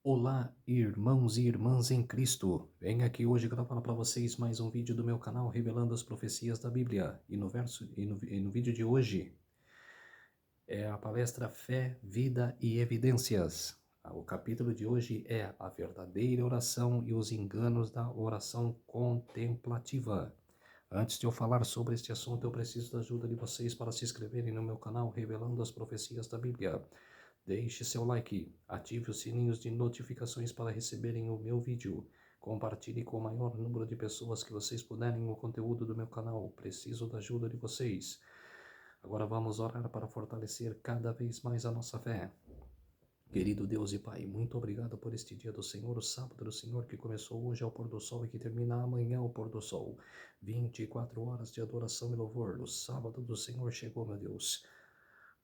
Olá, irmãos e irmãs em Cristo. Venho aqui hoje gravar para vocês mais um vídeo do meu canal revelando as profecias da Bíblia. E no vídeo de hoje é a palestra Fé, Vida e Evidências. O capítulo de hoje é a verdadeira oração e os enganos da oração contemplativa. Antes de eu falar sobre este assunto, eu preciso da ajuda de vocês para se inscreverem no meu canal revelando as profecias da Bíblia. Deixe seu like, ative os sininhos de notificações para receberem o meu vídeo. Compartilhe com o maior número de pessoas que vocês puderem o conteúdo do meu canal. Preciso da ajuda de vocês. Agora vamos orar para fortalecer cada vez mais a nossa fé. Querido Deus e Pai, muito obrigado por este dia do Senhor, o sábado do Senhor que começou hoje ao pôr do sol e que termina amanhã ao pôr do sol. 24 horas de adoração e louvor. O sábado do Senhor chegou, meu Deus.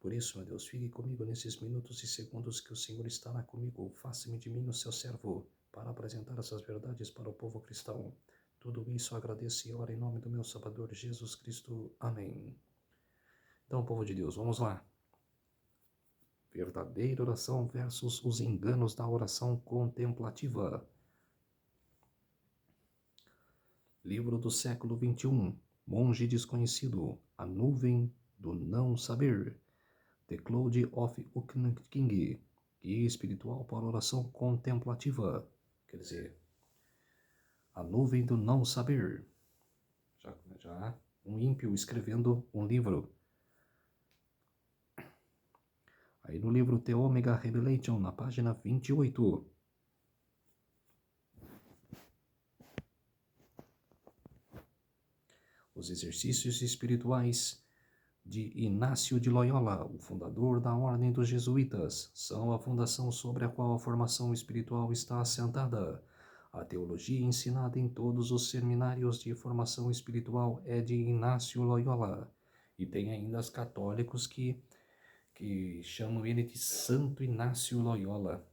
Por isso, meu Deus, fique comigo nesses minutos e segundos que o Senhor estará comigo. Faça-me de mim o seu servo, para apresentar essas verdades para o povo cristão. Tudo isso agradeço e oro em nome do meu Salvador Jesus Cristo. Amém. Então, povo de Deus, vamos lá. Verdadeira oração versus os enganos da oração contemplativa. Livro do século 21. Monge desconhecido. A nuvem do não saber. The Cloud of King, guia espiritual para oração contemplativa, quer dizer, a nuvem do não saber. Já um ímpio escrevendo um livro. Aí no livro The Omega Revelation, na página 28. Os exercícios espirituais de Inácio de Loyola, o fundador da Ordem dos Jesuítas, são a fundação sobre a qual a formação espiritual está assentada. A teologia ensinada em todos os seminários de formação espiritual é de Inácio Loyola. E tem ainda os católicos que chamam ele de Santo Inácio Loyola.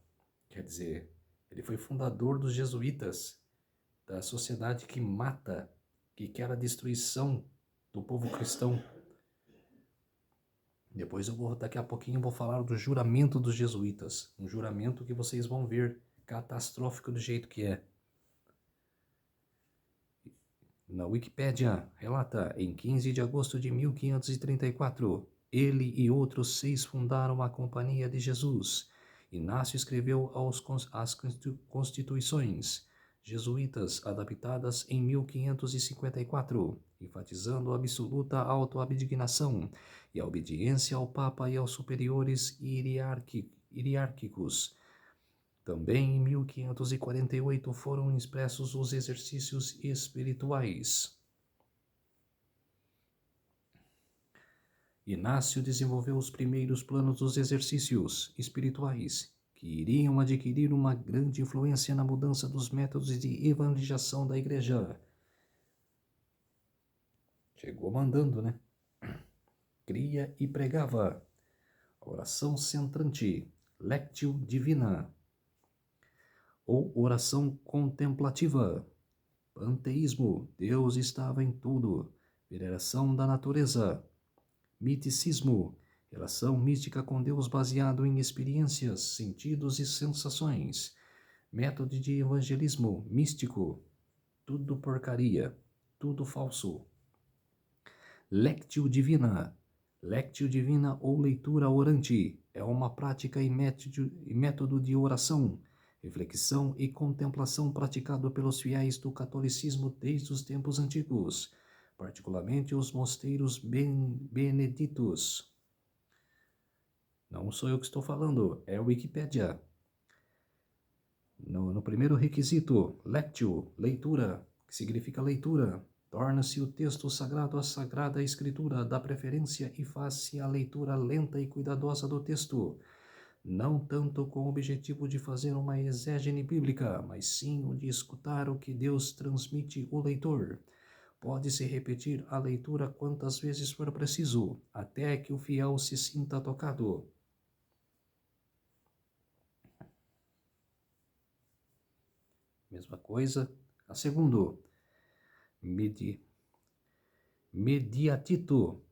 Quer dizer, ele foi fundador dos jesuítas, da sociedade que mata, que quer a destruição do povo cristão. Depois daqui a pouquinho eu vou falar do juramento dos jesuítas. Um juramento que vocês vão ver catastrófico do jeito que é. Na Wikipédia, relata, em 15 de agosto de 1534, ele e outros 6 fundaram a Companhia de Jesus. Inácio escreveu as Constituições jesuítas adaptadas em 1554, enfatizando a absoluta autoabnegação e a obediência ao Papa e aos superiores hierárquicos. Também em 1548 foram expressos os exercícios espirituais. Inácio desenvolveu os primeiros planos dos exercícios espirituais, que iriam adquirir uma grande influência na mudança dos métodos de evangelização da igreja. Chegou mandando, né? Cria e pregava. Oração centrante, Lectio Divina. Ou oração contemplativa. Panteísmo, Deus estava em tudo. Veneração da natureza. Miticismo, relação mística com Deus baseado em experiências, sentidos e sensações. Método de evangelismo místico. Tudo porcaria, tudo falso. Lectio Divina. Lectio Divina ou leitura orante é uma prática e método de oração, reflexão e contemplação praticado pelos fiéis do catolicismo desde os tempos antigos, particularmente os mosteiros beneditos. Não sou eu que estou falando, é a Wikipédia. No primeiro requisito, lectio, leitura, que significa leitura, torna-se o texto sagrado a sagrada escritura, dá preferência e faz-se a leitura lenta e cuidadosa do texto, não tanto com o objetivo de fazer uma exégese bíblica, mas sim o de escutar o que Deus transmite ao leitor. Pode-se repetir a leitura quantas vezes for preciso, até que o fiel se sinta tocado. Mesma coisa. A segundo, mediatito,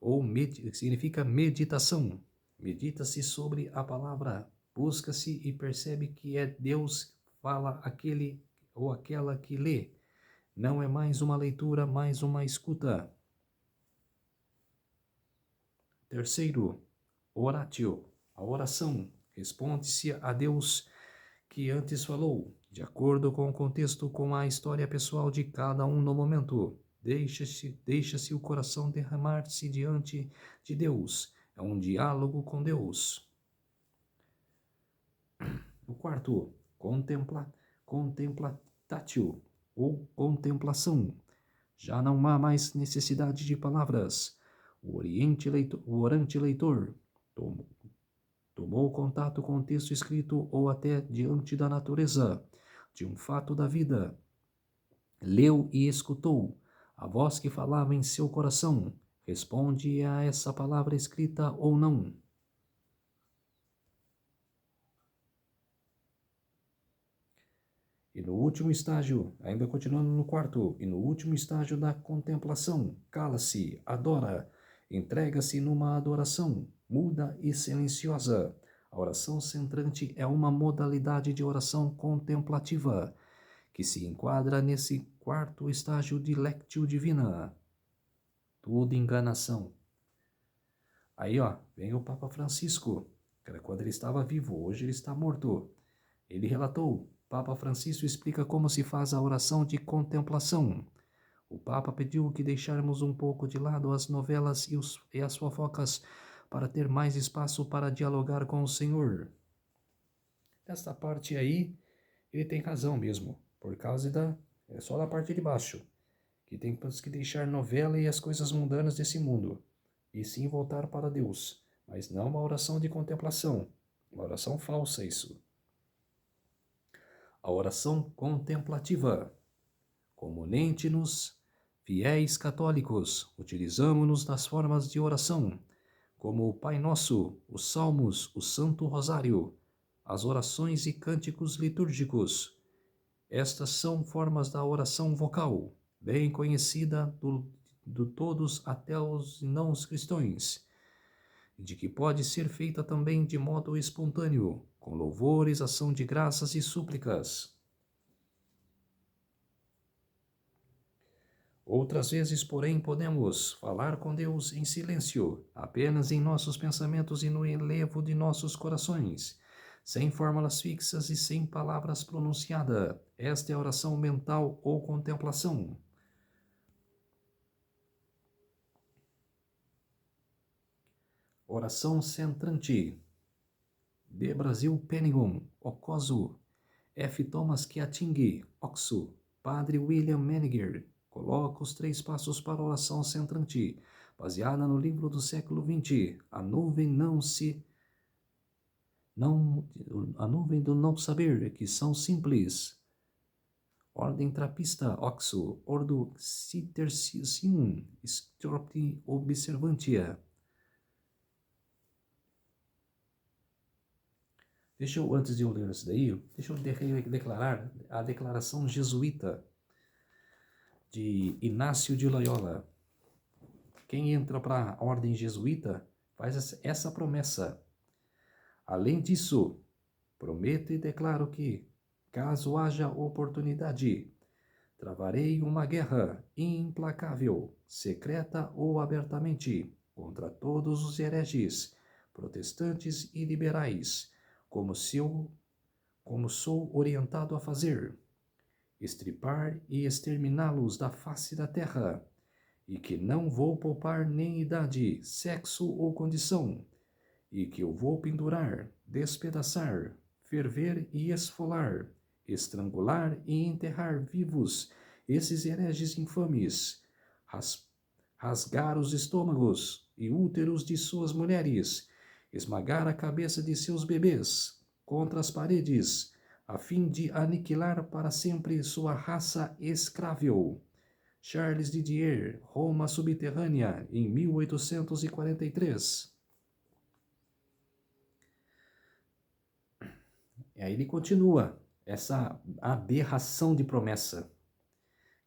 ou significa meditação. Medita-se sobre a palavra busca-se e percebe que é Deus que fala aquele ou aquela que lê. Não é mais uma leitura, mais uma escuta. Terceiro, oratio, a oração. Responde-se a Deus que antes falou, de acordo com o contexto, com a história pessoal de cada um no momento. Deixa-se o coração derramar-se diante de Deus. É um diálogo com Deus. O quarto, contemplatatio, ou contemplação. Já não há mais necessidade de palavras. O orante leitor tomou contato com o texto escrito ou até diante da natureza, de um fato da vida. Leu e escutou a voz que falava em seu coração. Responde a essa palavra escrita ou não. E no último estágio, ainda continuando no quarto, e no último estágio da contemplação, cala-se, adora, entrega-se numa adoração muda e silenciosa. A oração centrante é uma modalidade de oração contemplativa, que se enquadra nesse quarto estágio de lectio divina. Tudo enganação. Aí, vem o Papa Francisco, que era quando ele estava vivo, hoje ele está morto. Ele relatou, Papa Francisco explica como se faz a oração de contemplação. O Papa pediu que deixarmos um pouco de lado as novelas e as fofocas para ter mais espaço para dialogar com o Senhor. Esta parte aí, ele tem razão mesmo, por causa é só da parte de baixo, que temos que deixar novela e as coisas mundanas desse mundo, e sim voltar para Deus, mas não uma oração de contemplação, uma oração falsa isso. A oração contemplativa. Comunente-nos, fiéis católicos, utilizamo-nos das formas de oração, como o Pai Nosso, os Salmos, o Santo Rosário, as orações e cânticos litúrgicos. Estas são formas da oração vocal, bem conhecida de todos até os não cristãos, de que pode ser feita também de modo espontâneo, com louvores, ação de graças e súplicas. Outras vezes, porém, podemos falar com Deus em silêncio, apenas em nossos pensamentos e no enlevo de nossos corações, sem fórmulas fixas e sem palavras pronunciadas. Esta é a oração mental ou contemplação. Oração centrante. De Brasil Pennington, Ocoso, F. Thomas Keating, Oxo, Padre William Menninger. Coloca os 3 passos para a oração centrante, baseada no livro do século XX. A nuvem do não saber, que são simples. Ordem trapista, Oxo, Ordo Citercium, Stropti Observantia. Antes de eu ler isso daí, deixa eu declarar a declaração jesuíta de Inácio de Loyola. Quem entra para a ordem jesuíta faz essa promessa. Além disso, prometo e declaro que, caso haja oportunidade, travarei uma guerra implacável, secreta ou abertamente, contra todos os hereges, protestantes e liberais, como sou orientado a fazer, estripar e exterminá-los da face da terra, e que não vou poupar nem idade, sexo ou condição, e que eu vou pendurar, despedaçar, ferver e esfolar, estrangular e enterrar vivos esses hereges infames, rasgar os estômagos e úteros de suas mulheres, esmagar a cabeça de seus bebês contra as paredes, a fim de aniquilar para sempre sua raça escrável. Charles Didier, Roma Subterrânea, em 1843. E aí ele continua, essa aberração de promessa,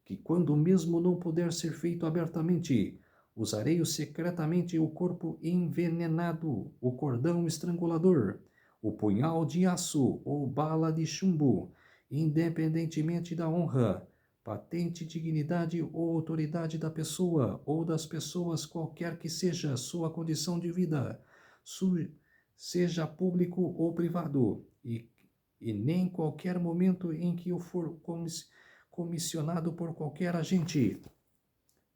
que quando mesmo não puder ser feito abertamente, usarei secretamente o corpo envenenado, o cordão estrangulador, o punhal de aço ou bala de chumbo, independentemente da honra, patente, dignidade ou autoridade da pessoa ou das pessoas, qualquer que seja sua condição de vida, seja público ou privado, e nem qualquer momento em que o for comissionado por qualquer agente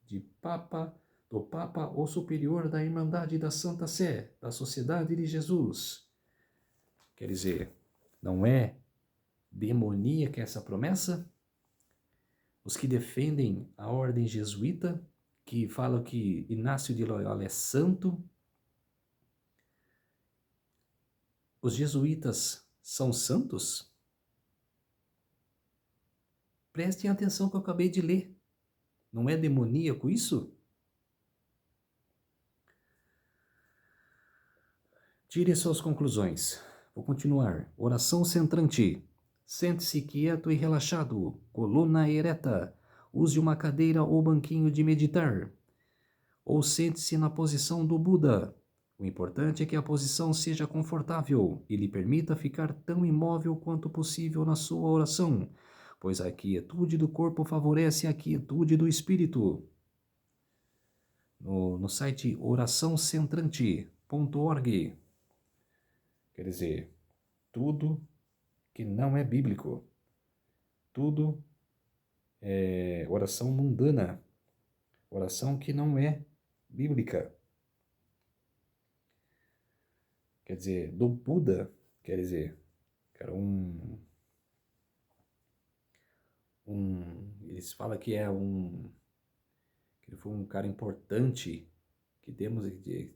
de Papa, do Papa ou superior da Irmandade da Santa Sé, da Sociedade de Jesus. Quer dizer, não é demoníaca essa promessa? Os que defendem a ordem jesuíta, que falam que Inácio de Loyola é santo, os jesuítas são santos? Prestem atenção que eu acabei de ler. Não é demoníaco isso? Tire suas conclusões. Vou continuar. Oração centrante. Sente-se quieto e relaxado, coluna ereta. Use uma cadeira ou banquinho de meditar. Ou sente-se na posição do Buda. O importante é que a posição seja confortável e lhe permita ficar tão imóvel quanto possível na sua oração, pois a quietude do corpo favorece a quietude do espírito. No site oraçãocentrante.org. Quer dizer, tudo que não é bíblico, tudo é oração mundana, oração que não é bíblica. Quer dizer, do Buda, quer dizer, era eles falam que que ele foi um cara importante, que temos,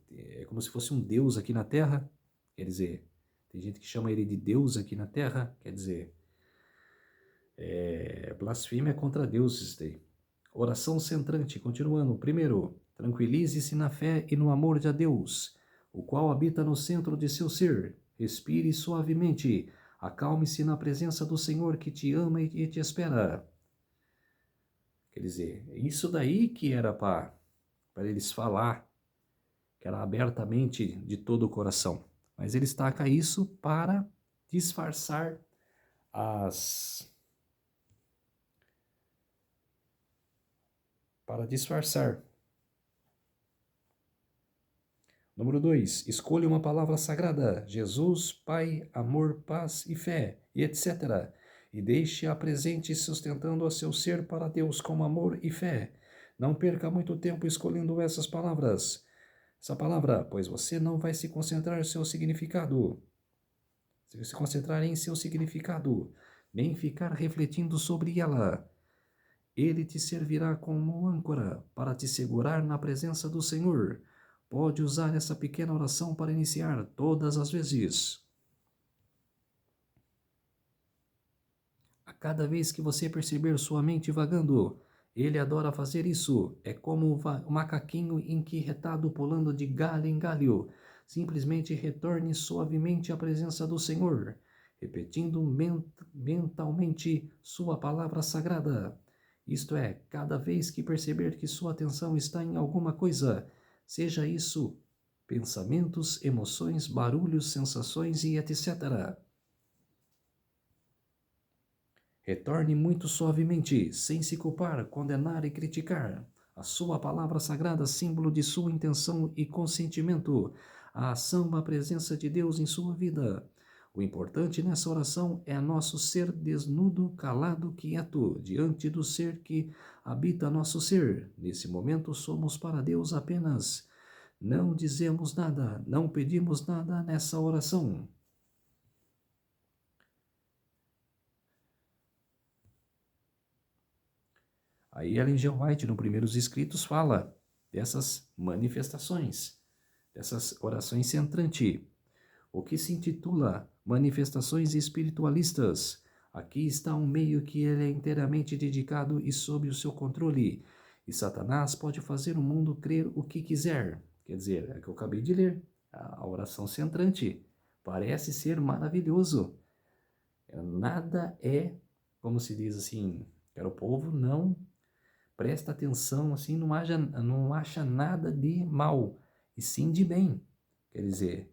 é como se fosse um deus aqui na Terra, quer dizer, tem gente que chama ele de Deus aqui na Terra, quer dizer, blasfêmia contra Deus isso daí. Oração centrante, continuando. Primeiro, tranquilize-se na fé e no amor de Deus, o qual habita no centro de seu ser. Respire suavemente, acalme-se na presença do Senhor que te ama e te espera. Quer dizer, isso daí que era para eles falar, que era abertamente de todo o coração. Mas eles tacam isso para disfarçar para disfarçar. Número 2. Escolha uma palavra sagrada, Jesus, Pai, amor, paz e fé, e etc. E deixe-a presente sustentando a seu ser para Deus com amor e fé. Não perca muito tempo escolhendo essa palavra, pois você não vai se concentrar em seu significado. Se concentrar em seu significado, nem ficar refletindo sobre ela. Ele te servirá como âncora para te segurar na presença do Senhor. Pode usar essa pequena oração para iniciar todas as vezes. A cada vez que você perceber sua mente vagando, ele adora fazer isso. É como um macaquinho inquietado pulando de galho em galho. Simplesmente retorne suavemente à presença do Senhor, repetindo mentalmente sua palavra sagrada. Isto é, cada vez que perceber que sua atenção está em alguma coisa, seja isso pensamentos, emoções, barulhos, sensações e etc. Retorne muito suavemente, sem se culpar, condenar e criticar. A sua palavra sagrada, símbolo de sua intenção e consentimento, a ação, a presença de Deus em sua vida. O importante nessa oração é nosso ser desnudo, calado, quieto, diante do ser que habita nosso ser. Nesse momento somos para Deus apenas. Não dizemos nada, não pedimos nada nessa oração. Aí Ellen G. White, no Primeiros Escritos, fala dessas manifestações, dessas orações centrante, o que se intitula Manifestações Espiritualistas. Aqui está um meio que ele é inteiramente dedicado e sob o seu controle, e Satanás pode fazer o mundo crer o que quiser. Quer dizer, é que eu acabei de ler, a oração centrante. Parece ser maravilhoso. Nada é, como se diz assim, que o povo não presta atenção, assim, não acha nada de mal, e sim de bem. Quer dizer,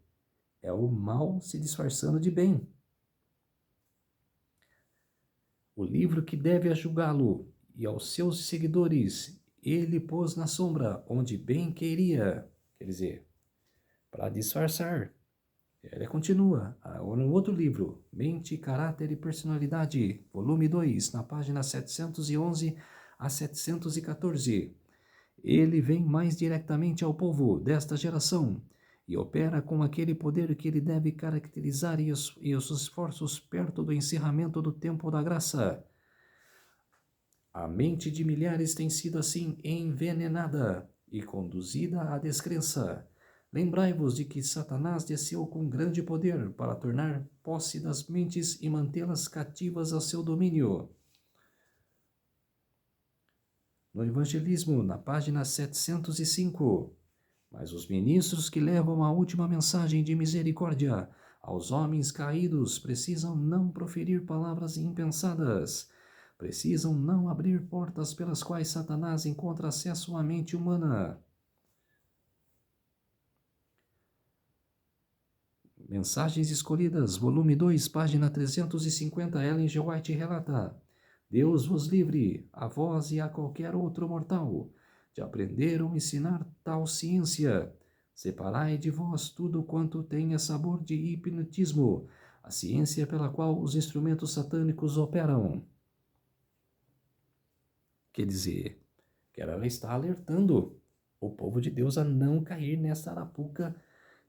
É o mal se disfarçando de bem. O livro que deve julgá-lo e aos seus seguidores, ele pôs na sombra, onde bem queria. Quer dizer, para disfarçar. Ele continua, no outro livro, Mente, Caráter e Personalidade, volume 2, na página 711 a 714. Ele vem mais diretamente ao povo desta geração e opera com aquele poder que ele deve caracterizar e os esforços perto do encerramento do tempo da graça. A mente de milhares tem sido assim envenenada e conduzida à descrença. Lembrai-vos de que Satanás desceu com grande poder para tornar posse das mentes e mantê-las cativas ao seu domínio. No Evangelismo, na página 705, mas os ministros que levam a última mensagem de misericórdia aos homens caídos precisam não proferir palavras impensadas. Precisam não abrir portas pelas quais Satanás encontra acesso à mente humana. Mensagens Escolhidas, volume 2, página 350, Ellen G. White relata: Deus vos livre, a vós e a qualquer outro mortal, de aprender ou ensinar tal ciência. Separai de vós tudo quanto tenha sabor de hipnotismo, a ciência pela qual os instrumentos satânicos operam. Quer dizer, que ela está alertando o povo de Deus a não cair nessa arapuca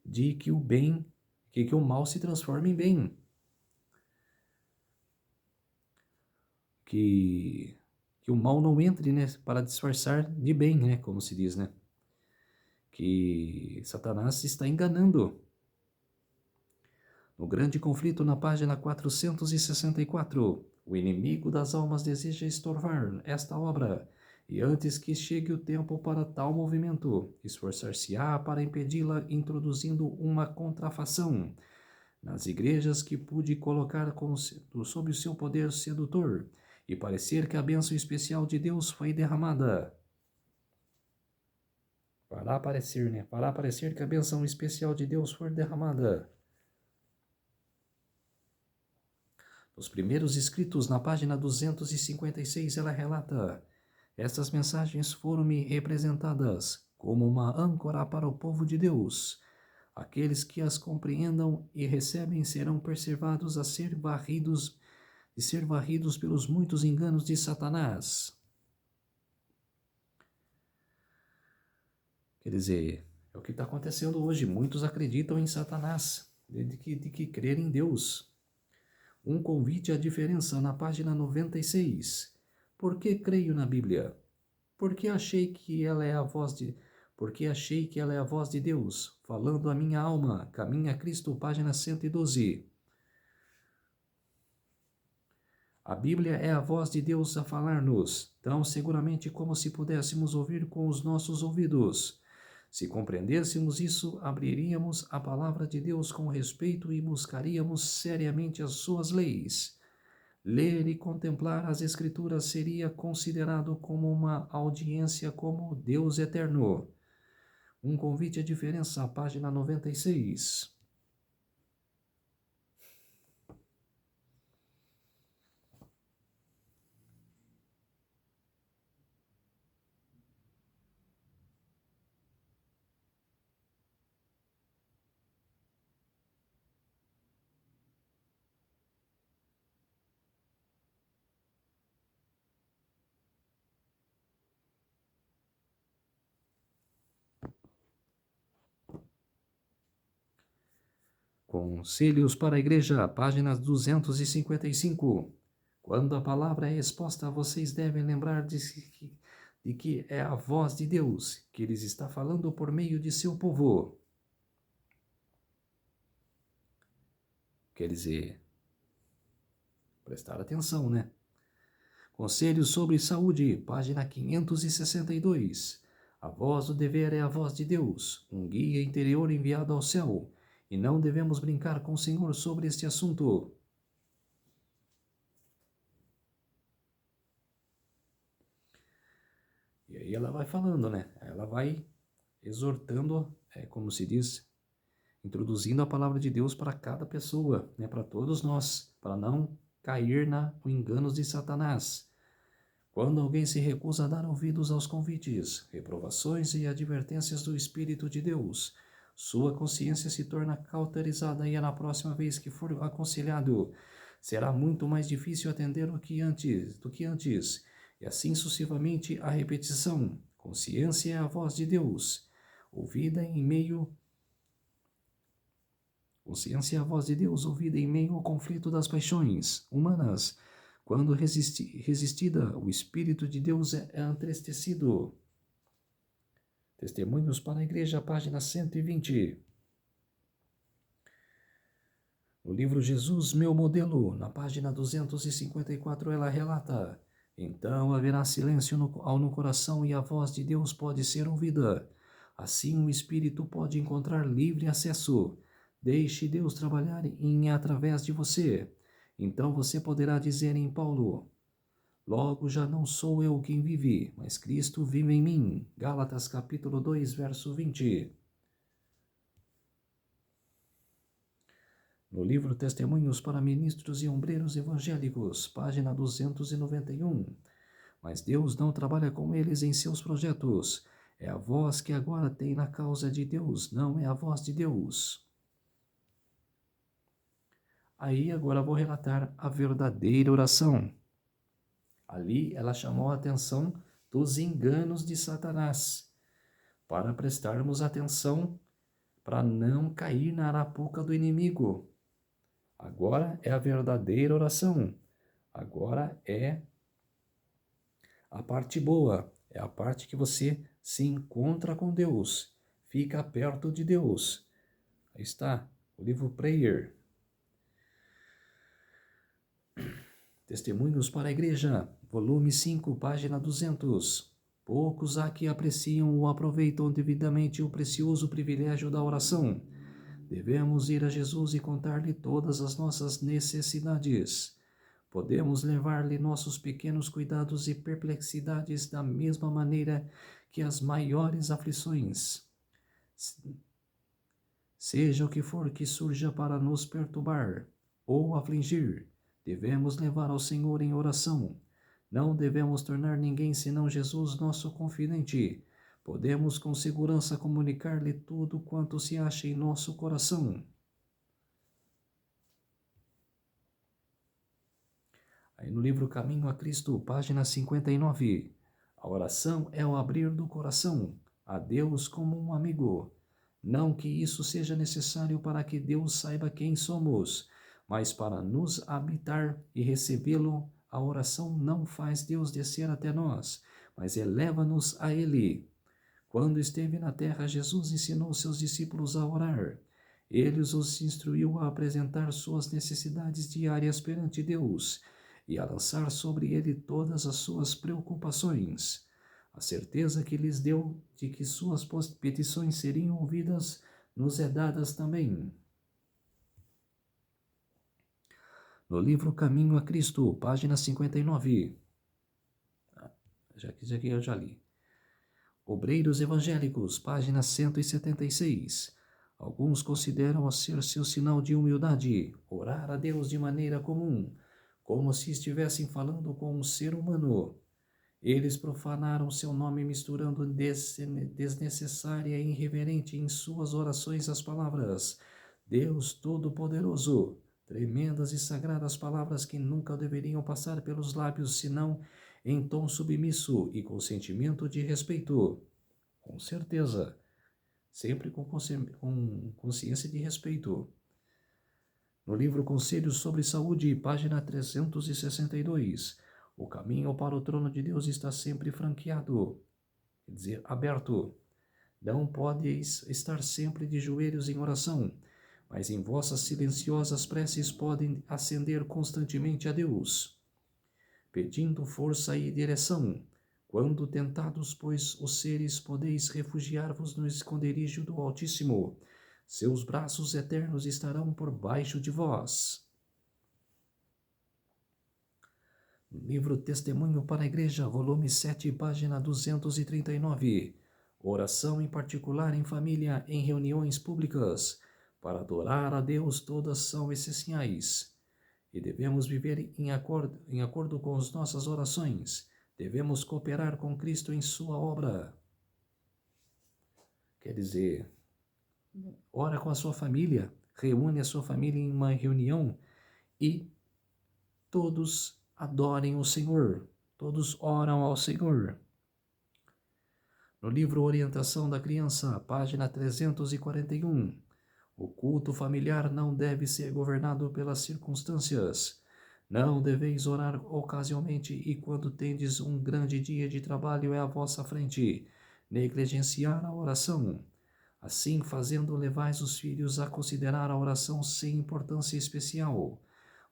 de que o bem, que o mal se transforme em bem. Que o mal não entre, né, para disfarçar de bem, né, como se diz, né? Que Satanás está enganando. No grande conflito, na página 464, o inimigo das almas deseja estorvar esta obra, e antes que chegue o tempo para tal movimento, esforçar-se-á para impedi-la introduzindo uma contrafação nas igrejas que pude colocar sob o seu poder sedutor e parecer que a bênção especial de Deus foi derramada. Para aparecer, né? Para aparecer que a bênção especial de Deus foi derramada. Nos primeiros escritos, na página 256, ela relata: Estas mensagens foram-me representadas como uma âncora para o povo de Deus. Aqueles que as compreendam e recebem serão preservados de ser varridos pelos muitos enganos de Satanás. Quer dizer, é o que está acontecendo hoje. Muitos acreditam em Satanás, de que crer em Deus. Um convite à diferença na página 96. Por que creio na Bíblia? Porque achei que ela é a voz de Deus, falando a minha alma. Caminha a Cristo, página 112. A Bíblia é a voz de Deus a falar-nos, tão seguramente como se pudéssemos ouvir com os nossos ouvidos. Se compreendêssemos isso, abriríamos a palavra de Deus com respeito e buscaríamos seriamente as suas leis. Ler e contemplar as Escrituras seria considerado como uma audiência como Deus eterno. Um convite à diferença, página 96. Conselhos para a Igreja, página 255. Quando a palavra é exposta, vocês devem lembrar de que é a voz de Deus, que Ele está falando por meio de seu povo. Quer dizer, prestar atenção, né? Conselhos sobre saúde, página 562. A voz do dever é a voz de Deus, um guia interior enviado ao céu, e não devemos brincar com o Senhor sobre este assunto. E aí ela vai falando, né? Ela vai exortando, como se diz, introduzindo a palavra de Deus para cada pessoa, né, para todos nós, para não cair no engano de Satanás. Quando alguém se recusa a dar ouvidos aos convites, reprovações e advertências do Espírito de Deus, sua consciência se torna cauterizada e na próxima vez que for aconselhado, será muito mais difícil atender do que antes, e assim sucessivamente a repetição. Consciência é a voz de Deus, ouvida em meio Consciência é a voz de Deus ouvida em meio ao conflito das paixões humanas. Quando resistida, o Espírito de Deus é entristecido. Testemunhos para a Igreja, página 120. No livro Jesus, meu modelo, na página 254, ela relata: então haverá silêncio no coração e a voz de Deus pode ser ouvida. Assim o Espírito pode encontrar livre acesso. Deixe Deus trabalhar através de você. Então você poderá dizer em Paulo: logo já não sou eu quem vive, mas Cristo vive em mim. Gálatas capítulo 2, verso 20. No livro Testemunhos para Ministros e Ombreiros Evangélicos, página 291. Mas Deus não trabalha com eles em seus projetos. É a voz que agora tem na causa de Deus, não é a voz de Deus. Aí agora vou relatar a verdadeira oração. Ali ela chamou a atenção dos enganos de Satanás, para prestarmos atenção para não cair na arapuca do inimigo. Agora é a verdadeira oração. Agora é a parte boa, é a parte que você se encontra com Deus, fica perto de Deus. Aí está o livro Prayer. Testemunhos para a Igreja, volume 5, página 200. Poucos há que apreciam ou aproveitam devidamente o precioso privilégio da oração. Devemos ir a Jesus e contar-lhe todas as nossas necessidades. Podemos levar-lhe nossos pequenos cuidados e perplexidades da mesma maneira que as maiores aflições. Seja o que for que surja para nos perturbar ou afligir, devemos levar ao Senhor em oração. Não devemos tornar ninguém senão Jesus nosso confidente. Podemos com segurança comunicar-lhe tudo quanto se acha em nosso coração. Aí no livro Caminho a Cristo, página 59. A oração é o abrir do coração a Deus como um amigo. Não que isso seja necessário para que Deus saiba quem somos, mas para nos habitar e recebê-lo. A oração não faz Deus descer até nós, mas eleva-nos a Ele. Quando esteve na terra, Jesus ensinou seus discípulos a orar. Ele os instruiu a apresentar suas necessidades diárias perante Deus e a lançar sobre ele todas as suas preocupações. A certeza que lhes deu de que suas petições seriam ouvidas nos é dadas também. No livro Caminho a Cristo, página 59. Já que eu já li. Obreiros Evangélicos, página 176. Alguns consideram ser seu sinal de humildade orar a Deus de maneira comum, como se estivessem falando com um ser humano. Eles profanaram seu nome misturando desnecessária e irreverente em suas orações as palavras Deus Todo-Poderoso, tremendas e sagradas palavras que nunca deveriam passar pelos lábios senão em tom submisso e com sentimento de respeito. Com certeza, sempre com consciência de respeito. No livro Conselhos sobre Saúde, página 362, o caminho para o trono de Deus está sempre franqueado, quer dizer, aberto. Não podeis estar sempre de joelhos em oração, mas em vossas silenciosas preces podem ascender constantemente a Deus, pedindo força e direção. Quando tentados, pois, os seres, podeis refugiar-vos no esconderijo do Altíssimo. Seus braços eternos estarão por baixo de vós. Livro Testemunho para a Igreja, volume 7, página 239. Oração em particular em família, em reuniões públicas. Para adorar a Deus, todas são essenciais e devemos viver em acordo com as nossas orações. Devemos cooperar com Cristo em sua obra. Quer dizer, ora com a sua família, reúne a sua família em uma reunião e todos adorem o Senhor, todos oram ao Senhor. No livro Orientação da Criança, página 341, o culto familiar não deve ser governado pelas circunstâncias. Não deveis orar ocasionalmente e quando tendes um grande dia de trabalho à vossa frente, negligenciar a oração. Assim fazendo, levais os filhos a considerar a oração sem importância especial.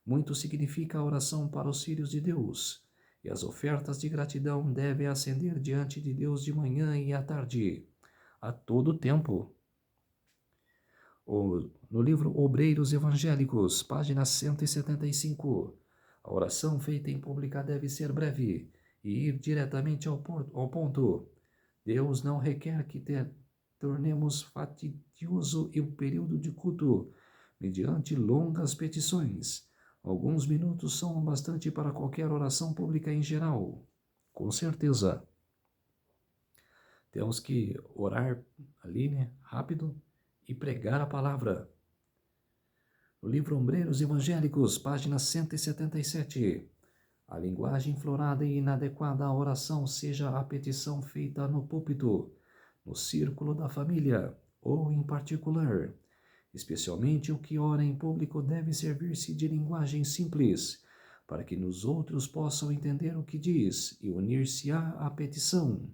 Muito significa a oração para os filhos de Deus, e as ofertas de gratidão devem ascender diante de Deus de manhã e à tarde, a todo tempo. No livro Obreiros Evangélicos, página 175, a oração feita em pública deve ser breve e ir diretamente ao ponto. Deus não requer que tornemos fastidioso o período de culto, mediante longas petições. Alguns minutos são bastante para qualquer oração pública em geral. Com certeza. Temos que orar ali, rápido, e pregar a palavra. No livro Obreiros Evangélicos, página 177. A linguagem florada e inadequada à oração seja a petição feita no púlpito, no círculo da família ou em particular. Especialmente o que ora em público deve servir-se de linguagem simples, para que nos outros possam entender o que diz e unir-se-á à petição.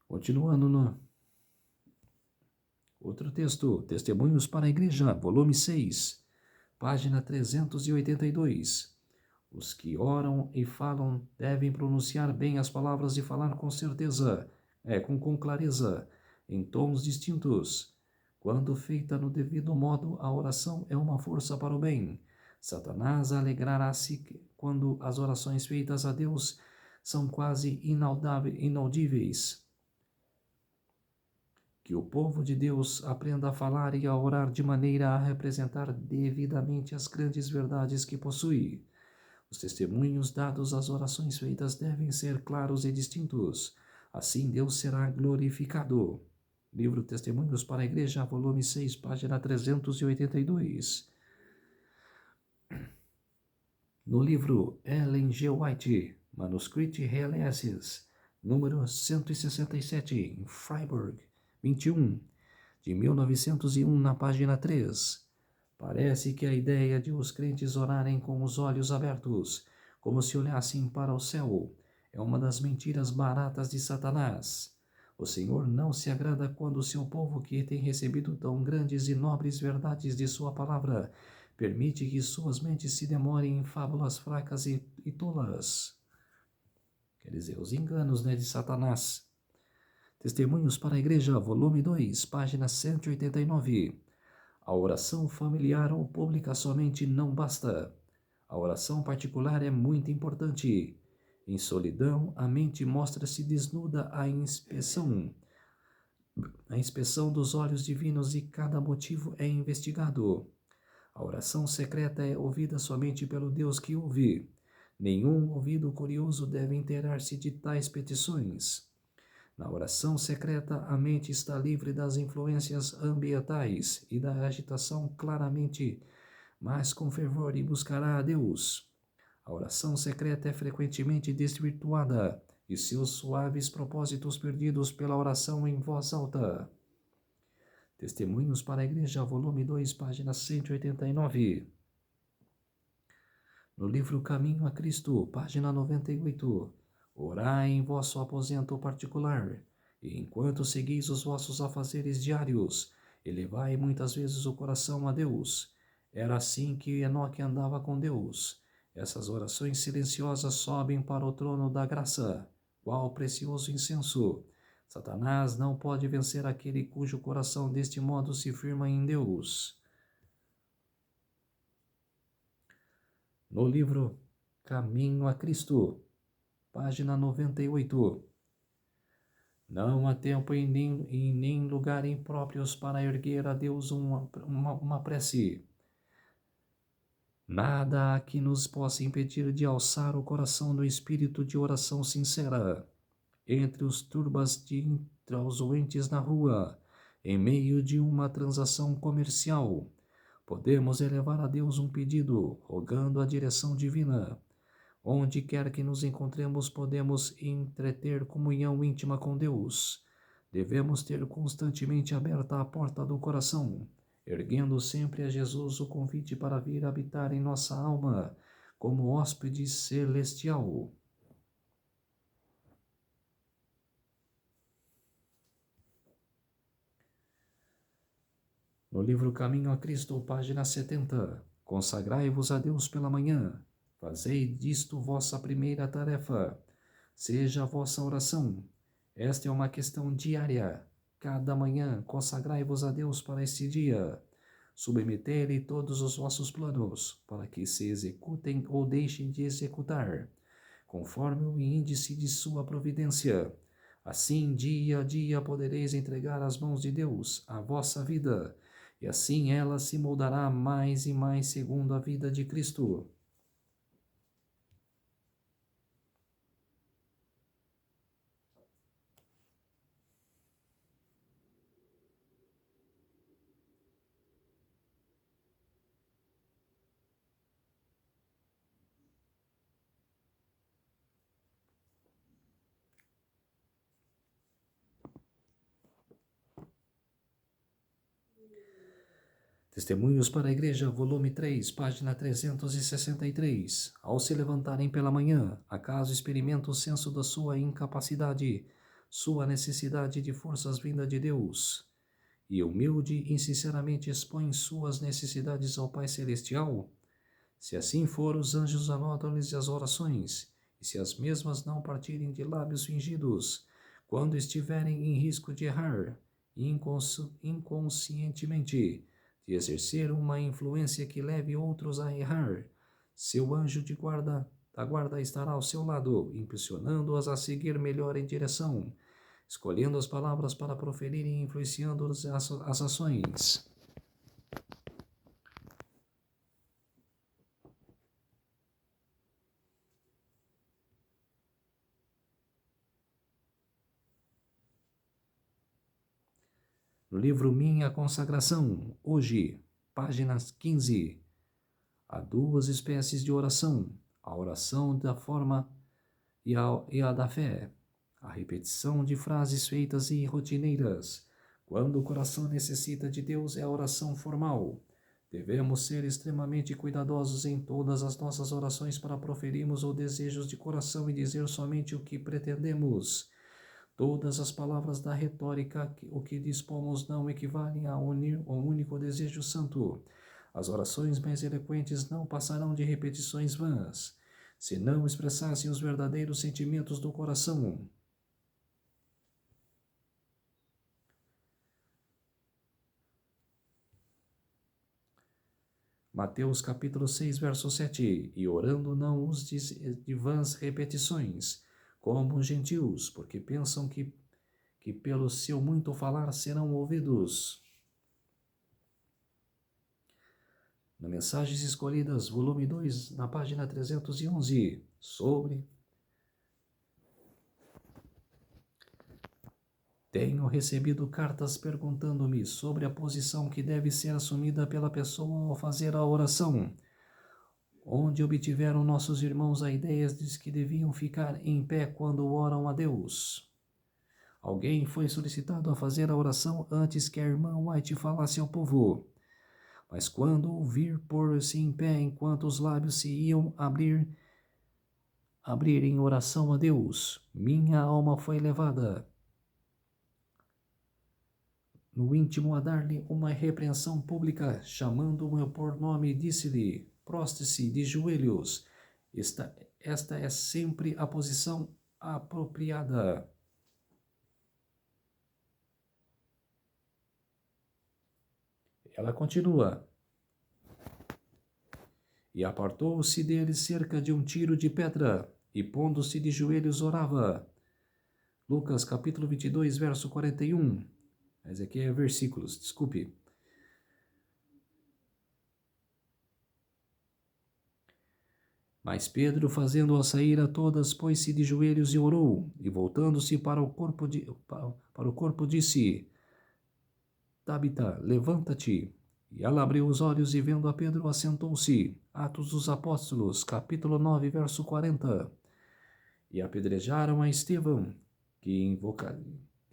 Continuando no outro texto, Testemunhos para a Igreja, volume 6, página 382. Os que oram e falam devem pronunciar bem as palavras e falar com certeza, com clareza, em tons distintos. Quando feita no devido modo, a oração é uma força para o bem. Satanás alegrará-se quando as orações feitas a Deus são quase inaudíveis. Que o povo de Deus aprenda a falar e a orar de maneira a representar devidamente as grandes verdades que possui. Os testemunhos dados às orações feitas devem ser claros e distintos. Assim Deus será glorificado. Livro Testemunhos para a Igreja, volume 6, página 382. No livro Ellen G. White, Manuscrito Relenses, número 167, em Freiburg, 21, de 1901, na página 3. Parece que a ideia de os crentes orarem com os olhos abertos, como se olhassem para o céu, é uma das mentiras baratas de Satanás. O Senhor não se agrada quando o seu povo, que tem recebido tão grandes e nobres verdades de sua palavra, permite que suas mentes se demorem em fábulas fracas e tolas. Quer dizer, os enganos de Satanás. Testemunhos para a Igreja, volume 2, página 189. A oração familiar ou pública somente não basta. A oração particular é muito importante. Em solidão, a mente mostra-se desnuda à inspeção. A inspeção dos olhos divinos e cada motivo é investigado. A oração secreta é ouvida somente pelo Deus que ouve. Nenhum ouvido curioso deve inteirar-se de tais petições. Na oração secreta, a mente está livre das influências ambientais e da agitação claramente, mas com fervor e buscará a Deus. A oração secreta é frequentemente desvirtuada e seus suaves propósitos perdidos pela oração em voz alta. Testemunhos para a Igreja, volume 2, página 189. No livro Caminho a Cristo, página 98. Orai em vosso aposento particular, e enquanto seguis os vossos afazeres diários, elevai muitas vezes o coração a Deus. Era assim que Enoque andava com Deus. Essas orações silenciosas sobem para o trono da graça, qual precioso incenso. Satanás não pode vencer aquele cujo coração deste modo se firma em Deus. No livro Caminho a Cristo, página 98. Não há tempo e nem lugar impróprios para erguer a Deus uma prece. Nada há que nos possa impedir de alçar o coração no espírito de oração sincera, entre os turbas de transuentes na rua, em meio de uma transação comercial. Podemos elevar a Deus um pedido, rogando a direção divina. Onde quer que nos encontremos, podemos entreter comunhão íntima com Deus. Devemos ter constantemente aberta a porta do coração, erguendo sempre a Jesus o convite para vir habitar em nossa alma, como hóspede celestial. No livro Caminho a Cristo, página 70. Consagrai-vos a Deus pela manhã. Fazei disto vossa primeira tarefa. Seja a vossa oração. Esta é uma questão diária. Cada manhã consagrai-vos a Deus para este dia. Submetei-lhe todos os vossos planos, para que se executem ou deixem de executar, conforme o índice de sua providência. Assim, dia a dia, podereis entregar às mãos de Deus a vossa vida, e assim ela se moldará mais e mais segundo a vida de Cristo. Testemunhos para a Igreja, volume 3, página 363. Ao se levantarem pela manhã, acaso experimenta o senso da sua incapacidade, sua necessidade de forças vinda de Deus, e humilde e sinceramente expõe suas necessidades ao Pai Celestial? Se assim for, os anjos anotam-lhes as orações, e se as mesmas não partirem de lábios fingidos, quando estiverem em risco de errar, inconscientemente, de exercer uma influência que leve outros a errar, seu anjo da guarda estará ao seu lado, impulsionando-as a seguir melhor em direção, escolhendo as palavras para proferir e influenciando as ações. No livro Minha Consagração, hoje, páginas 15. Há duas espécies de oração: a oração da forma e a da fé. A repetição de frases feitas e rotineiras. Quando o coração necessita de Deus, é a oração formal. Devemos ser extremamente cuidadosos em todas as nossas orações para proferirmos os desejos de coração e dizer somente o que pretendemos. Todas as palavras da retórica, o que dispomos, não equivalem a um único desejo santo. As orações mais eloquentes não passarão de repetições vãs, se não expressassem os verdadeiros sentimentos do coração. Mateus capítulo 6, verso 7. E orando não os de vãs repetições, como os gentios, porque pensam que pelo seu muito falar serão ouvidos. Na Mensagens Escolhidas, volume 2, na página 311, Tenho recebido cartas perguntando-me sobre a posição que deve ser assumida pela pessoa ao fazer a oração, onde obtiveram nossos irmãos a ideia de que deviam ficar em pé quando oram a Deus. Alguém foi solicitado a fazer a oração antes que a irmã White falasse ao povo. Mas quando ouvir pôr-se em pé enquanto os lábios se iam abrir em oração a Deus, minha alma foi levada no íntimo a dar-lhe uma repreensão pública, chamando-o por nome, disse-lhe: proste-se de joelhos. Esta é sempre a posição apropriada. Ela continua: e apartou-se dele cerca de um tiro de pedra, e pondo-se de joelhos orava. Lucas capítulo 22, verso 41. Mas aqui é versículos, desculpe. Mas Pedro, fazendo-a sair a todas, pôs-se de joelhos e orou, e voltando-se para o corpo disse: Tabita, levanta-te. E ela abriu os olhos e, vendo a Pedro, assentou-se. Atos dos Apóstolos, capítulo 9, verso 40. E apedrejaram a Estevão, que em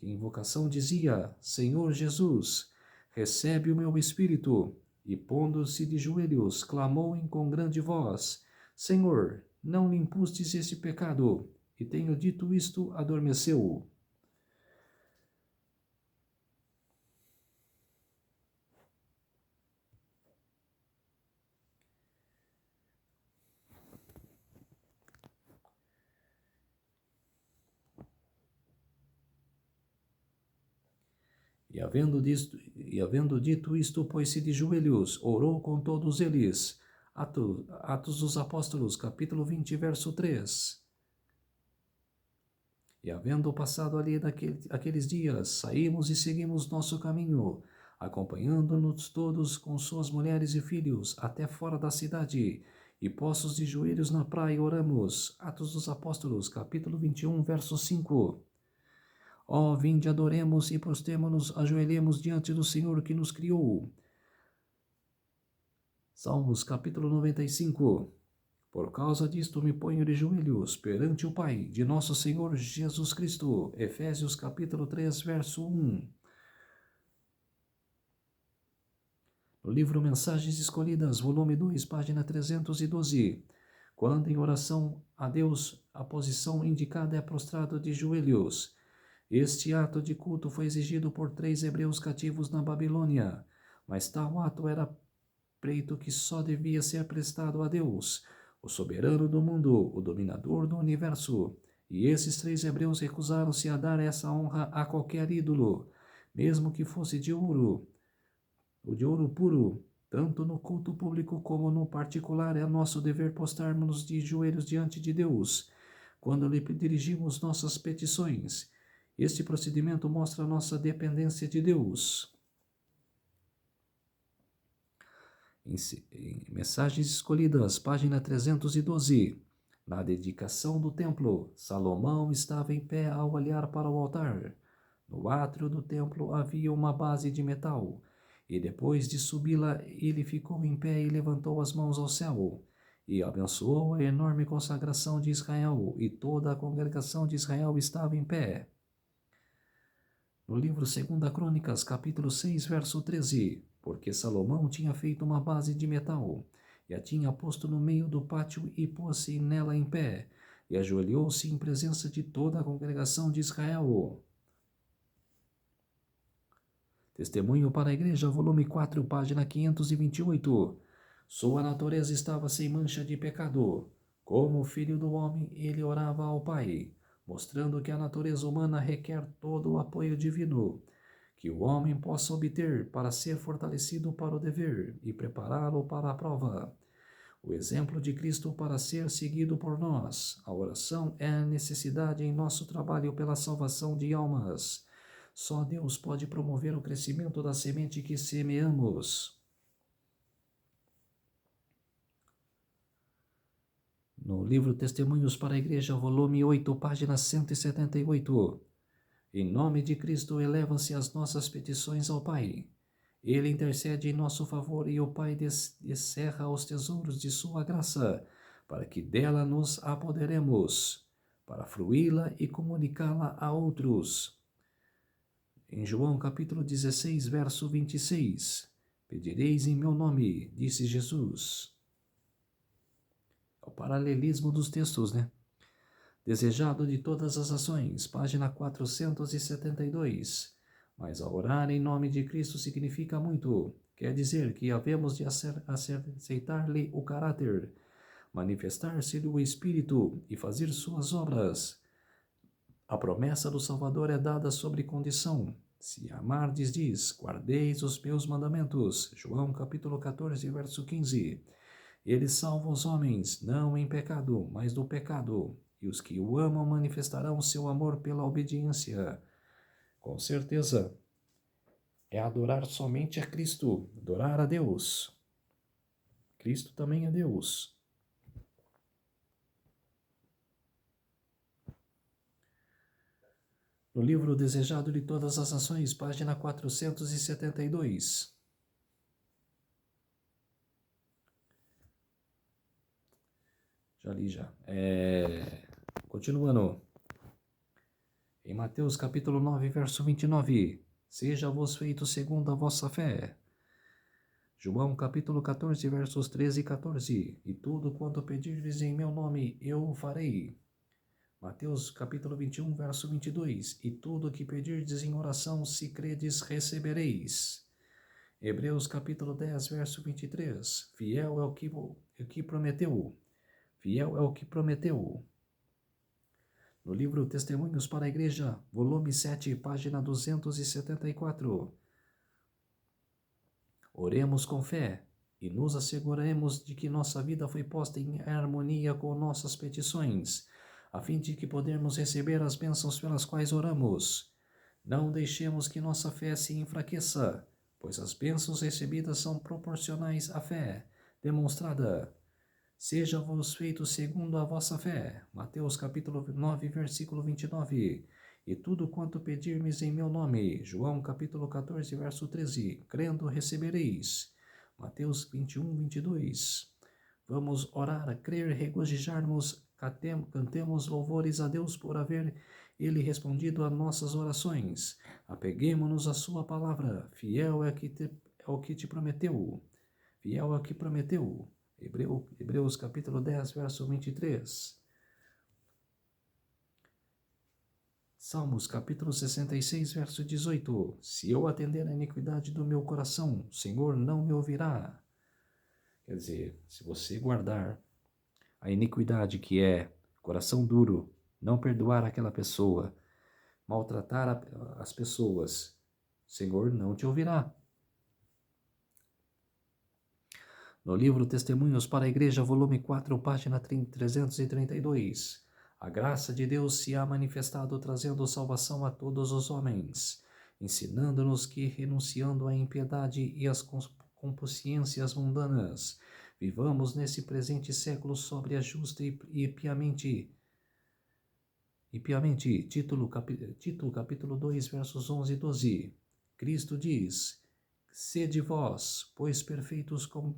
invocação dizia: Senhor Jesus, recebe o meu espírito. E pondo-se de joelhos, clamou com grande voz: Senhor, não lhe impustes esse pecado. E tendo dito isto, adormeceu. E havendo dito isto, pôs-se de joelhos, orou com todos eles. Atos dos Apóstolos, capítulo 20, verso 3. E havendo passado ali aqueles dias, saímos e seguimos nosso caminho, acompanhando-nos todos com suas mulheres e filhos, até fora da cidade, e postos de joelhos na praia, oramos. Atos dos Apóstolos, capítulo 21, verso 5. Ó, vinde, adoremos e prostremo-nos, ajoelhemos diante do Senhor que nos criou. Salmos, capítulo 95. Por causa disto me ponho de joelhos perante o Pai de nosso Senhor Jesus Cristo. Efésios, capítulo 3, verso 1. No livro Mensagens Escolhidas, volume 2, página 312. Quando em oração a Deus, a posição indicada é prostrado de joelhos. Este ato de culto foi exigido por 3 hebreus cativos na Babilônia, mas tal ato era pleito que só devia ser prestado a Deus, o soberano do mundo, o dominador do universo. E esses 3 hebreus recusaram-se a dar essa honra a qualquer ídolo, mesmo que fosse de ouro, ou de ouro puro. Tanto no culto público como no particular é nosso dever postarmos de joelhos diante de Deus, quando lhe dirigimos nossas petições. Este procedimento mostra nossa dependência de Deus. Em Mensagens Escolhidas, página 312. Na dedicação do templo, Salomão estava em pé ao olhar para o altar. No átrio do templo havia uma base de metal, e depois de subi-la, ele ficou em pé e levantou as mãos ao céu, e abençoou a enorme consagração de Israel, e toda a congregação de Israel estava em pé. No livro 2 Crônicas, capítulo 6, verso 13, porque Salomão tinha feito uma base de metal, e a tinha posto no meio do pátio e pôs-se nela em pé, e ajoelhou-se em presença de toda a congregação de Israel. Testemunho para a Igreja, volume 4, página 528. Sua natureza estava sem mancha de pecado. Como filho do homem, ele orava ao Pai, mostrando que a natureza humana requer todo o apoio divino que o homem possa obter para ser fortalecido para o dever e prepará-lo para a prova. O exemplo de Cristo para ser seguido por nós. A oração é a necessidade em nosso trabalho pela salvação de almas. Só Deus pode promover o crescimento da semente que semeamos. No livro Testemunhos para a Igreja, volume 8, página 178. Em nome de Cristo, elevam-se as nossas petições ao Pai. Ele intercede em nosso favor e o Pai descerra os tesouros de sua graça, para que dela nos apoderemos, para fruí-la e comunicá-la a outros. Em João capítulo 16, verso 26, pedireis em meu nome, disse Jesus. É o paralelismo dos textos, né? Desejado de todas as ações, página 472. Mas a orar em nome de Cristo significa muito. Quer dizer que havemos de aceitar-lhe o caráter, manifestar-se-lhe o Espírito e fazer suas obras. A promessa do Salvador é dada sobre condição. Se amardes, diz, guardeis os meus mandamentos. João capítulo 14, verso 15. Ele salva os homens, não em pecado, mas do pecado. e os que o amam manifestarão seu amor pela obediência. Com certeza, é adorar somente a Cristo, adorar a Deus. Cristo também é Deus. No livro O Desejado de Todas as Nações, página 472. Já li já. Continuando. Em Mateus capítulo 9, verso 29. Seja-vos feito segundo a vossa fé. João capítulo 14, versos 13 e 14. E tudo quanto pedirdes em meu nome, eu o farei. Mateus capítulo 21, verso 22. E tudo que pedirdes em oração, se credes, recebereis. Hebreus capítulo 10, verso 23. Fiel é o que prometeu. Fiel é o que prometeu. No livro Testemunhos para a Igreja, volume 7, página 274. Oremos com fé e nos asseguremos de que nossa vida foi posta em harmonia com nossas petições, a fim de que podermos receber as bênçãos pelas quais oramos. Não deixemos que nossa fé se enfraqueça, pois as bênçãos recebidas são proporcionais à fé demonstrada. Seja-vos feito segundo a vossa fé. Mateus capítulo 9, versículo 29. E tudo quanto pedirmes em meu nome. João capítulo 14, verso 13. Crendo recebereis. Mateus 21, 22. Vamos orar, crer, regozijarmos, cantemos louvores a Deus por haver Ele respondido a nossas orações. Apeguemo-nos à sua palavra. Fiel é o que te prometeu. Fiel é o que prometeu. Hebreus capítulo 10, verso 23. Salmos capítulo 66, verso 18. Se eu atender à iniquidade do meu coração, o Senhor não me ouvirá. Quer dizer, se você guardar a iniquidade que é coração duro, não perdoar aquela pessoa, maltratar as pessoas, o Senhor não te ouvirá. No livro Testemunhos para a Igreja, volume 4, página 332. A graça de Deus se há manifestado trazendo salvação a todos os homens, ensinando-nos que, renunciando à impiedade e às consciências mundanas, vivamos nesse presente século sóbria, justa e piamente. Tito capítulo 2, versos 11 e 12. Cristo diz: Sede vós, pois perfeitos como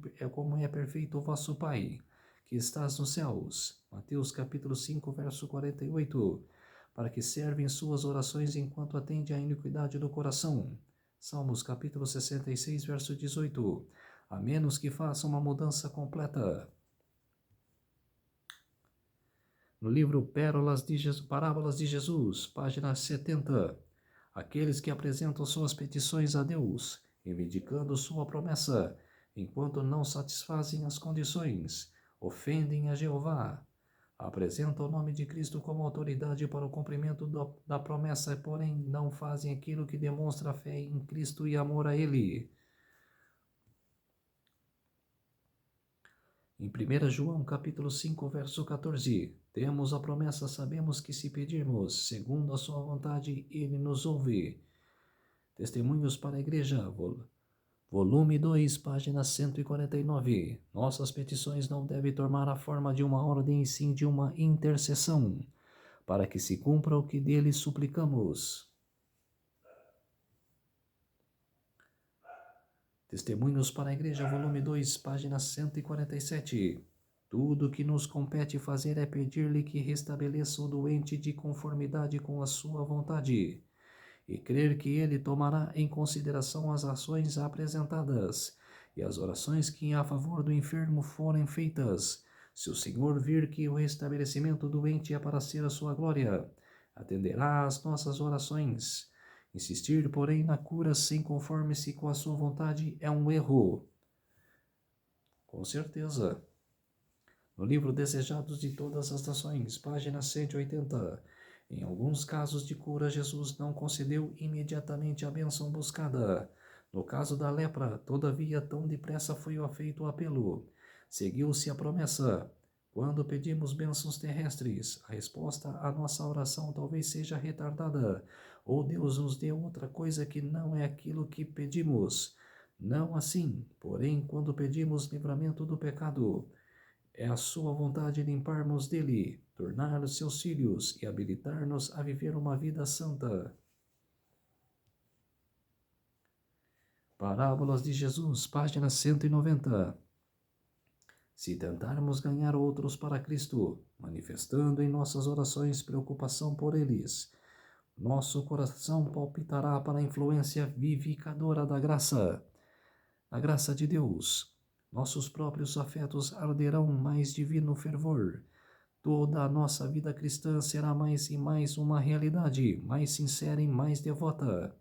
é perfeito o vosso Pai, que estás nos céus. Mateus capítulo 5, verso 48. Para que servem suas orações enquanto atende à iniquidade do coração. Salmos capítulo 66, verso 18. A menos que faça uma mudança completa. No livro Parábolas de Jesus, página 70. Aqueles que apresentam suas petições a Deus, reivindicando sua promessa, enquanto não satisfazem as condições, ofendem a Jeová. Apresentam o nome de Cristo como autoridade para o cumprimento da promessa, porém não fazem aquilo que demonstra fé em Cristo e amor a Ele. Em 1 João capítulo 5, verso 14, temos a promessa, sabemos que se pedirmos, segundo a sua vontade, Ele nos ouve. Testemunhos para a Igreja, volume 2, página 149. Nossas petições não devem tomar a forma de uma ordem, e sim de uma intercessão, para que se cumpra o que dele suplicamos. Testemunhos para a Igreja, volume 2, página 147. Tudo o que nos compete fazer é pedir-lhe que restabeleça o doente de conformidade com a sua vontade, e crer que ele tomará em consideração as ações apresentadas e as orações que a favor do enfermo forem feitas. Se o Senhor vir que o restabelecimento do doente é para ser a sua glória, atenderá às nossas orações. Insistir, porém, na cura sem conforme-se com a sua vontade é um erro. Com certeza. No livro Desejados de Todas as Nações, página 180, em alguns casos de cura, Jesus não concedeu imediatamente a bênção buscada. No caso da lepra, todavia, tão depressa foi feito o apelo. Seguiu-se a promessa: Quando pedimos bênçãos terrestres, a resposta à nossa oração talvez seja retardada, ou Deus nos dê outra coisa que não é aquilo que pedimos. Não assim, porém, quando pedimos livramento do pecado, é a sua vontade limparmos dele, tornar-nos seus filhos e habilitar-nos a viver uma vida santa. Parábolas de Jesus, página 190. Se tentarmos ganhar outros para Cristo, manifestando em nossas orações preocupação por eles, nosso coração palpitará para a influência vivificadora da graça, a graça de Deus. Nossos próprios afetos arderão mais divino fervor. Toda a nossa vida cristã será mais e mais uma realidade, mais sincera e mais devota.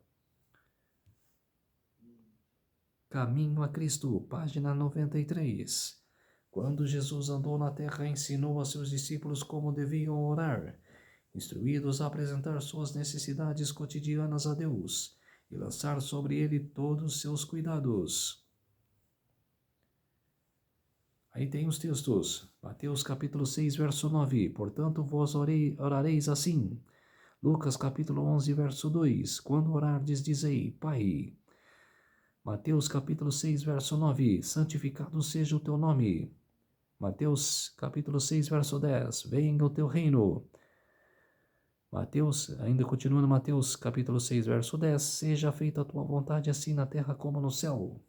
Caminho a Cristo, página 93. Quando Jesus andou na terra, ensinou a seus discípulos como deviam orar, instruídos a apresentar suas necessidades cotidianas a Deus e lançar sobre ele todos os seus cuidados. Aí tem os textos. Mateus capítulo 6, verso 9. Portanto, vós orareis assim. Lucas capítulo 11, verso 2. Quando orardes, dizei, Pai. Mateus capítulo 6, verso 9. Santificado seja o teu nome. Mateus capítulo 6, verso 10. Venha o teu reino. Mateus, ainda continuando Mateus capítulo 6, verso 10. Seja feita a tua vontade assim na terra como no céu.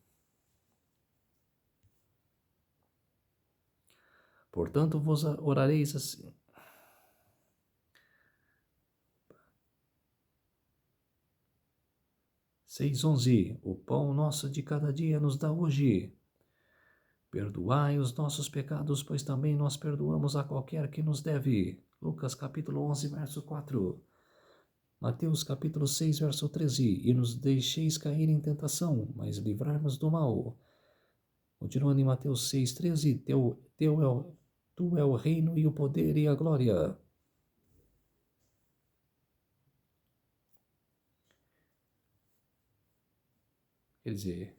Portanto, vos orareis assim. 6:11. O pão nosso de cada dia nos dá hoje. Perdoai os nossos pecados, pois também nós perdoamos a qualquer que nos deve. Lucas capítulo 11, verso 4. Mateus capítulo 6, verso 13. E nos deixeis cair em tentação, mas livrar-nos do mal. Continuando em Mateus 6, 13. Tu é o reino e o poder e a glória. Quer dizer,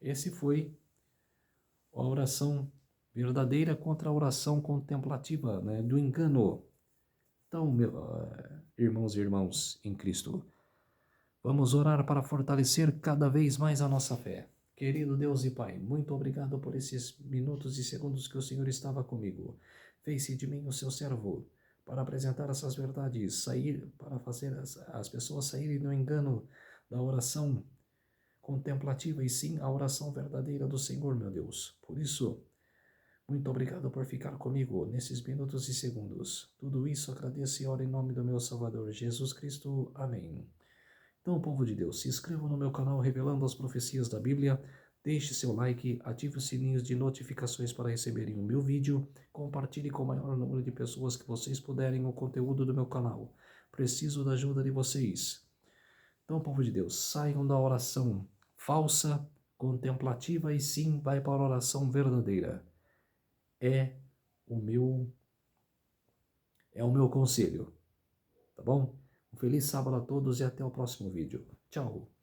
esse foi a oração verdadeira contra a oração contemplativa, né, do engano. Então, irmãos e irmãos em Cristo, vamos orar para fortalecer cada vez mais a nossa fé. Querido Deus e Pai, muito obrigado por esses minutos e segundos que o Senhor estava comigo. Fez-se de mim o seu servo para apresentar essas verdades, para fazer as pessoas saírem do engano da oração contemplativa e sim a oração verdadeira do Senhor, meu Deus. Por isso, muito obrigado por ficar comigo nesses minutos e segundos. Tudo isso agradeço e oro em nome do meu Salvador, Jesus Cristo. Amém. Então, povo de Deus, se inscreva no meu canal Revelando as Profecias da Bíblia, deixe seu like, ative os sininhos de notificações para receberem o meu vídeo, compartilhe com o maior número de pessoas que vocês puderem o conteúdo do meu canal. Preciso da ajuda de vocês. Então, povo de Deus, saiam da oração falsa, contemplativa e sim vai para a oração verdadeira. É o meu conselho, tá bom? Um feliz sábado a todos e até o próximo vídeo. Tchau!